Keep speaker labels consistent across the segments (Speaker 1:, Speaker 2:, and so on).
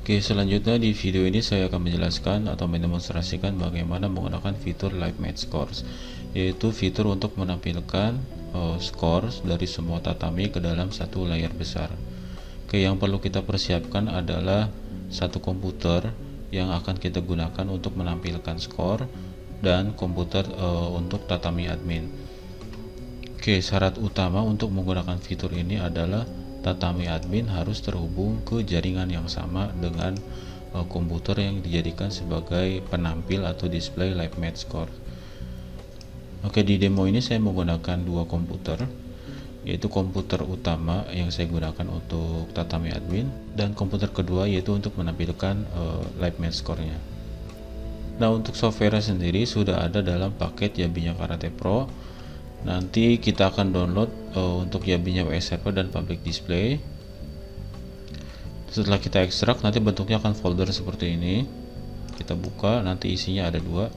Speaker 1: Oke, selanjutnya di video ini saya akan menjelaskan atau mendemonstrasikan bagaimana menggunakan fitur Live Match Scores, yaitu fitur untuk menampilkan skor dari semua tatami ke dalam satu layar besar. Oke, yang perlu kita persiapkan adalah satu komputer yang akan kita gunakan untuk menampilkan skor dan komputer untuk tatami admin. Oke, syarat utama untuk menggunakan fitur ini adalah tatami admin harus terhubung ke jaringan yang sama dengan komputer yang dijadikan sebagai penampil atau display Live Match Score. Oke, di demo ini saya menggunakan dua komputer, yaitu komputer utama yang saya gunakan untuk tatami admin dan komputer kedua yaitu untuk menampilkan Live Match Score-nya. Nah, untuk software sendiri sudah ada dalam paket Yabinya Karate Pro. Nanti kita akan download untuk Yabinya WS Server dan Public Display. Setelah kita ekstrak, nanti bentuknya akan folder seperti ini. Kita buka, nanti isinya ada dua.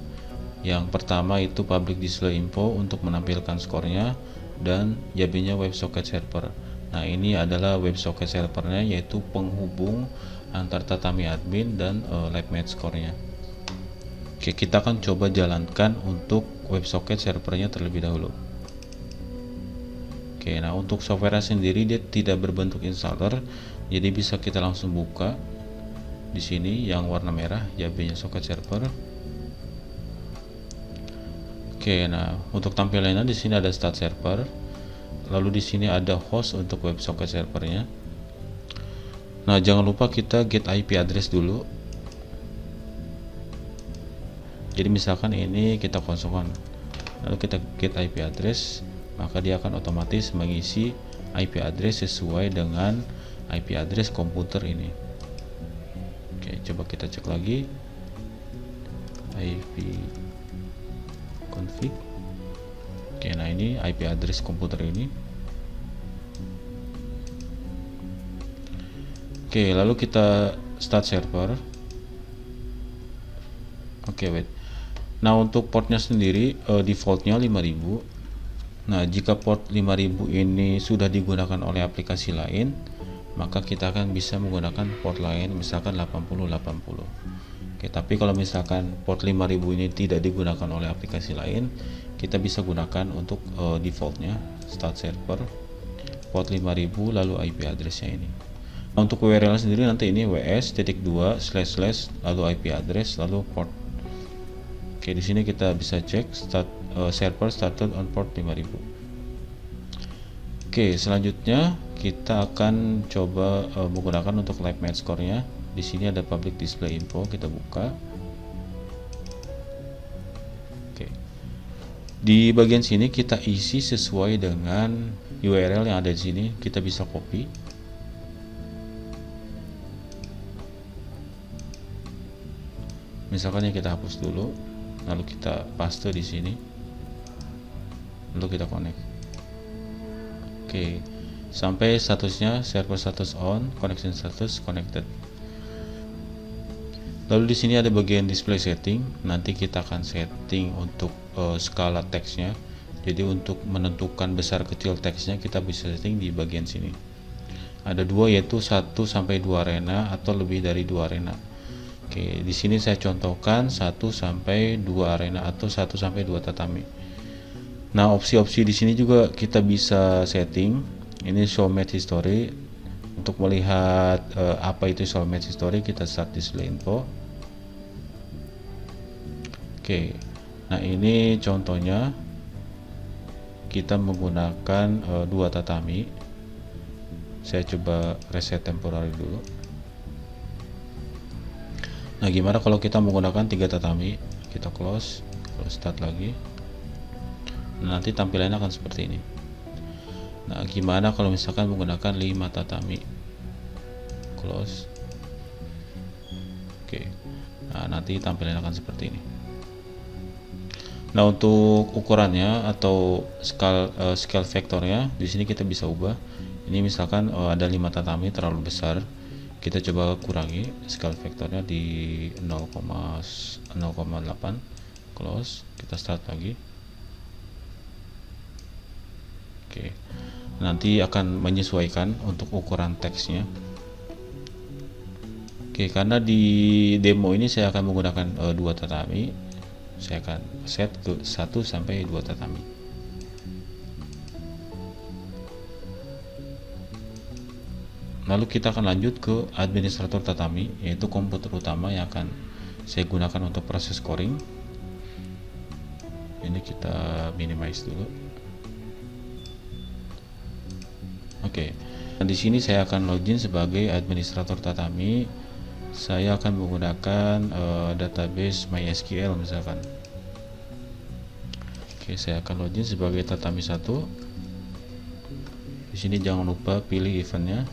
Speaker 1: Yang pertama itu Public Display Info untuk menampilkan skornya, dan Yabinya WebSocket Server. Nah, ini adalah WebSocket Servernya, yaitu penghubung antar tatami admin dan Live Match Score-nya. Oke, kita akan coba jalankan untuk WebSocket Servernya terlebih dahulu. Oke, nah untuk software sendiri dia tidak berbentuk installer, jadi bisa kita langsung buka di sini yang warna merah Yabinya Socket Server. Oke, nah untuk tampilannya di sini ada Start Server, lalu di sini ada host untuk WebSocket Servernya. Nah, jangan lupa kita get IP address dulu. Jadi misalkan ini kita kosongan, lalu kita get IP address, maka dia akan otomatis mengisi IP address sesuai dengan IP address komputer ini. Oke, coba kita cek lagi IP config. Oke, nah ini IP address komputer ini. Oke, lalu kita start server. Oke, wait. Nah, untuk portnya sendiri defaultnya 5000. Nah, jika port 5000 ini sudah digunakan oleh aplikasi lain, maka kita akan bisa menggunakan port lain, misalkan 8080. Oke, tapi kalau misalkan port 5000 ini tidak digunakan oleh aplikasi lain, kita bisa gunakan untuk defaultnya start server port 5000 lalu IP addressnya ini. Nah, untuk URL sendiri nanti ini ws.2/ lalu IP address lalu port. Oke, di sini kita bisa cek server started on port 5000. Oke, selanjutnya kita akan coba menggunakan untuk Live Match Score-nya. Di sini ada Public Display Info, kita buka. Oke. Di bagian sini kita isi sesuai dengan URL yang ada di sini. Kita bisa copy. Misalkan kita hapus dulu, lalu kita paste di sini, lalu kita connect. Oke, sampai statusnya server status on, connection status connected. Lalu di sini ada bagian display setting. Nanti kita akan setting untuk skala teksnya. Jadi untuk menentukan besar kecil teksnya kita bisa setting di bagian sini. Ada dua, yaitu 1 sampai 2 arena atau lebih dari 2 arena. Oke, di sini saya contohkan 1 sampai 2 arena atau 1 sampai 2 tatami. Nah, opsi-opsi di sini juga kita bisa setting. Ini show match history. Untuk melihat apa itu show match history, kita start display info. Oke. Nah, ini contohnya kita menggunakan 2 tatami. Saya coba reset temporary dulu. Nah, gimana kalau kita menggunakan 3 tatami? Kita close, lalu start lagi. Nah, nanti tampilannya akan seperti ini. Nah, gimana kalau misalkan menggunakan 5 tatami? Close. Oke. Nah, nanti tampilannya akan seperti ini. Nah, untuk ukurannya atau scale vektornya di sini kita bisa ubah. Ini misalkan ada 5 tatami terlalu besar. Kita coba kurangi scale vektornya di 0,8. Close, kita start lagi. Oke, nanti akan menyesuaikan untuk ukuran teksnya. Oke, karena di demo ini saya akan menggunakan dua tatami, saya akan set ke 1 sampai 2 tatami. Lalu kita akan lanjut ke administrator tatami, yaitu komputer utama yang akan saya gunakan untuk proses scoring. Ini kita minimize dulu. Oke. Nah, di sini saya akan login sebagai administrator tatami. Saya akan menggunakan database MySQL misalkan. Oke, saya akan login sebagai tatami 1. Di sini jangan lupa pilih eventnya.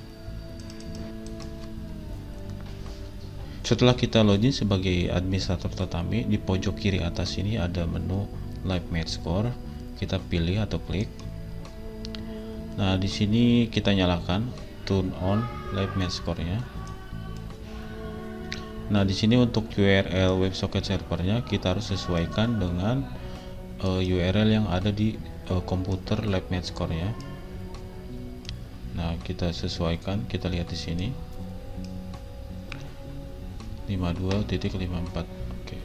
Speaker 1: Setelah kita login sebagai administrator tatami, di pojok kiri atas ini ada menu Live Match Score. Kita pilih atau klik. Nah, di sini kita nyalakan turn on Live Match Score-nya. Nah, di sini untuk URL WebSocket servernya kita harus sesuaikan dengan URL yang ada di komputer Live Match Score-nya. Nah, kita sesuaikan, kita lihat di sini 52.54. Oke.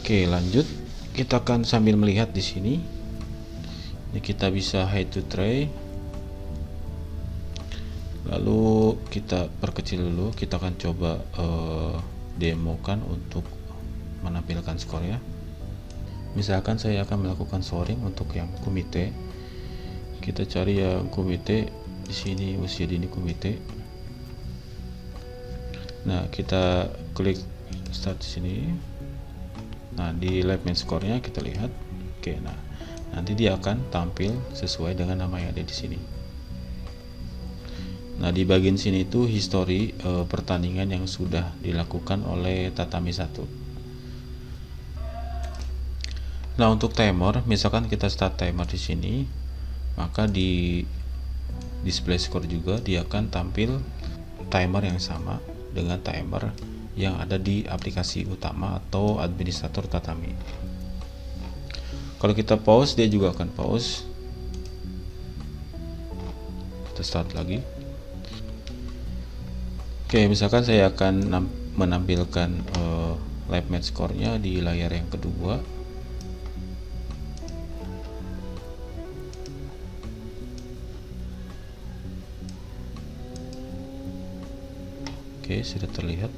Speaker 1: Oke, lanjut. Kita akan sambil melihat di sini. Ini kita bisa hide to tray. Lalu kita perkecil dulu. Kita akan coba demokan untuk menampilkan skor ya. Misalkan saya akan melakukan scoring untuk yang komite. Kita cari yang komite di sini, usia dini komite. Nah, kita klik start di sini. Nah, di live match score-nya kita lihat. Oke, nah nanti dia akan tampil sesuai dengan nama yang ada di sini. Nah, di bagian sini itu history pertandingan yang sudah dilakukan oleh tatami 1. Nah, untuk timer, misalkan kita start timer di sini, maka di display score juga dia akan tampil timer yang sama dengan timer yang ada di aplikasi utama atau administrator tatami. Kalau kita pause, dia juga akan pause. Kita start lagi. Oke, misalkan saya akan menampilkan live match score-nya di layar yang kedua. Oke, sudah terlihat.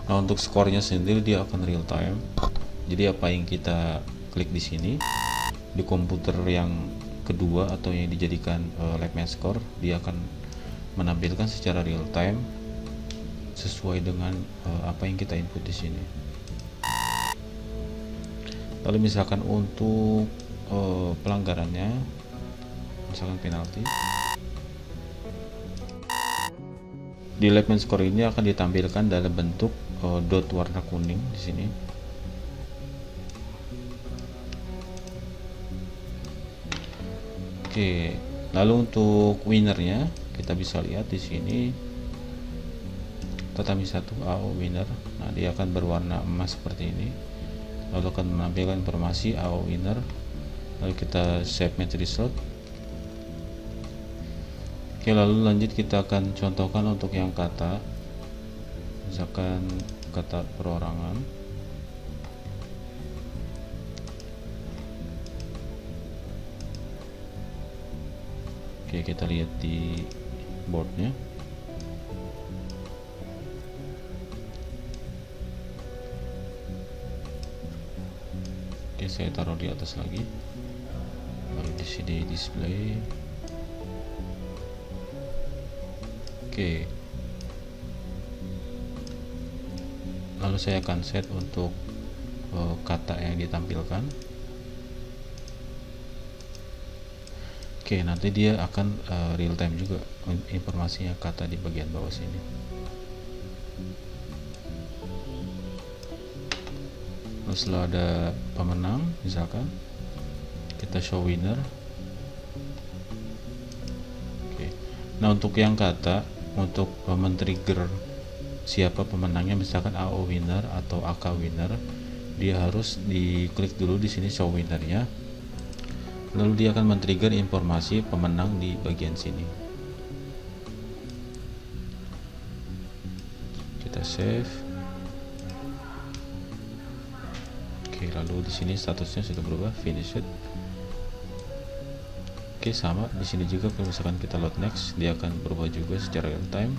Speaker 1: Nah, untuk skornya sendiri dia akan real time. Jadi apa yang kita klik di sini di komputer yang kedua atau yang dijadikan live match score, dia akan menampilkan secara real time sesuai dengan apa yang kita input di sini. Lalu misalkan untuk pelanggarannya, misalkan penalti, di live match score ini akan ditampilkan dalam bentuk dot warna kuning di sini. Oke, lalu untuk winnernya kita bisa lihat di sini tatami 1 AO winner. Nah, dia akan berwarna emas seperti ini. Lalu akan menampilkan informasi AO winner. Lalu kita save match result. Oke, lalu lanjut kita akan contohkan untuk yang kata, misalkan kata perorangan. Oke, kita lihat di boardnya. Oke, saya taruh di atas lagi, baru di sini display. Oke, lalu saya akan set untuk kata yang ditampilkan. Oke, nanti dia akan real time juga informasinya kata di bagian bawah sini. Lalu setelah ada pemenang, misalkan kita show winner. Oke. Nah, untuk yang kata untuk men-trigger siapa pemenangnya, misalkan AO winner atau AK winner, dia harus diklik dulu di sini show winnernya, lalu dia akan men-trigger informasi pemenang di bagian sini. Kita save. Oke, lalu di sini statusnya sudah berubah, finished. Oke, sama di sini juga kalau misalkan kita load next, dia akan berubah juga secara real time.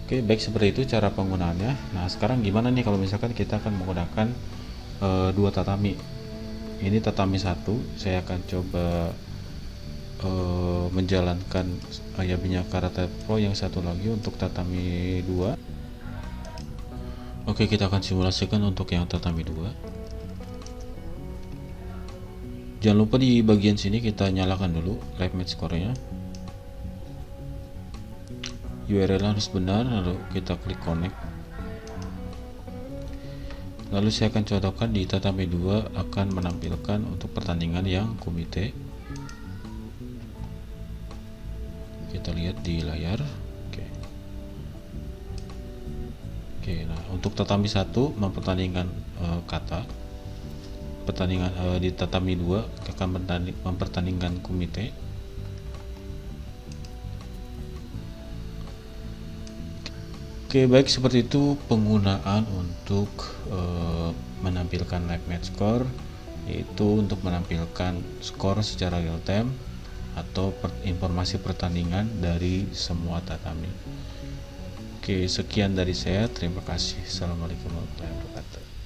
Speaker 1: Oke, baik, seperti itu cara penggunaannya. Nah, sekarang gimana nih kalau misalkan kita akan menggunakan dua tatami. Ini tatami satu, saya akan coba menjalankan Ayabinya Karate Pro, yang satu lagi untuk tatami 2. Oke, kita akan simulasikan untuk yang tatami 2. Jangan lupa di bagian sini kita nyalakan dulu live match score-nya. URL harus benar, lalu kita klik connect. Lalu saya akan codokkan di tatami 2 akan menampilkan untuk pertandingan yang komite. Kita lihat di layar. Oke, nah untuk tatami 1 mempertandingkan kata. Pertandingan di tatami 2 akan mempertandingkan komite. Oke, baik, seperti itu penggunaan untuk menampilkan live match score, yaitu untuk menampilkan skor secara real time atau informasi pertandingan dari semua tatami. Oke, sekian dari saya. Terima kasih. Assalamualaikum warahmatullahi wabarakatuh.